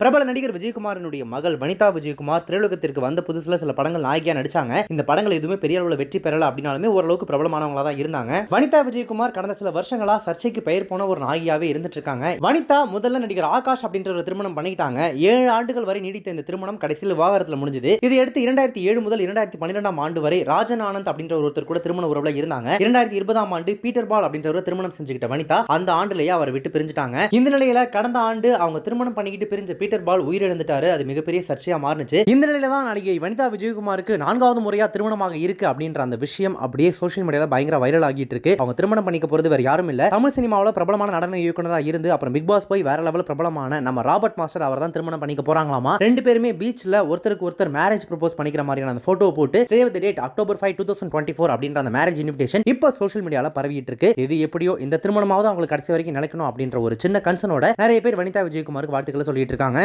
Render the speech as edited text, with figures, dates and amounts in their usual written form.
பிரபல நடிகர் விஜயகுமாரனுடைய மகள் வனிதா விஜயகுமார் திரையுலகத்திற்கு வந்த புதுசுல சில படங்கள் நாயகியா நடிச்சாங்க. இந்த படங்கள் எதுவுமே பெரிய அளவுல வெற்றி பெறல அப்படினாலுமே ஓரளவுக்கு பிரபலமானவங்களா தான் இருந்தாங்க. வனிதா விஜயகுமார் கடந்த சில வருஷங்களா சர்ச்சைக்கு பெயர் போன ஒரு நாயகியாவே இருந்துட்டு இருக்காங்க. வனிதா முதல்ல நடிகர் ஆகாஷ் அப்படின்ற ஒரு திருமணம் பண்ணிக்கிட்டாங்க. 7 ஆண்டுகள் வரை நீடித்த இந்த திருமணம் கடைசியில் விவாகரத்துல முடிஞ்சது. இதையடுத்து 2007 முதல் 2012 ஆண்டு வரை ராஜன் ஆனந்த் அப்படின்ற ஒருத்தர் கூட திருமண உறவுல இருந்தாங்க. 2020 ஆண்டு பீட்டர் பால் அப்படின்ற ஒரு திருமணம் செஞ்சுக்கிட்ட வனிதா அந்த ஆண்டுலயே அவரை விட்டு பிரிஞ்சுட்டாங்க. இந்த நிலையில கடந்த ஆண்டு அவங்க திருமணம் பண்ணிக்கிட்டு பிரிஞ்ச பீட்டர் பால் உயிரிழந்துட்டாரு. அது மிகப்பெரிய சர்ச்சையா மாறுச்சு. இந்த நிலையில தான் நடிகை வனிதா விஜயகுமாருக்கு 4வது முறையா திருமணமாக இருக்கு அப்படின்ற அந்த விஷயம் அப்படியே சோஷியல் மீடியால பயங்கர வைரல் ஆகிட்டு இருக்கு. அவங்க திருமணம் பண்ணிக்க போறது வேற யாரும் இல்ல, தமிழ் சினிமாவில் பிரபலமான நடன இயக்குனராக இருந்து அப்புறம் பிக் பாஸ் போய் வேற லெவல் பிரபலமான நம்ம ராபர்ட் மாஸ்டர் அவர் தான் திருமணம் பண்ணிக்க போறாங்களாமா. ரெண்டு பேருமே பீச்ல ஒருத்தருக்கு ஒருத்தர் மேரேஜ் ப்ரப்போஸ் பண்ணிக்கிற மாதிரியான அந்த போட்டோ போட்டு சேவ் தி டேட் அக்டோபர் 5 2024 அப்படின்ற அந்த மேரேஜ் இன்விடேஷன் இப்போ சோஷியல் மீடியால பரவிட்டு இருக்கு. இது எப்படியோ இந்த திருமணமாவது அவங்களுக்கு கடைசி வரைக்கும் நிலைக்கணும் அப்படின்ற ஒரு சின்ன கன்சர்னோட நிறைய பேர் வனிதா விஜயகுமாருக்கு வாழ்த்துக்களை சொல்லிட்டு இருக்காங்க.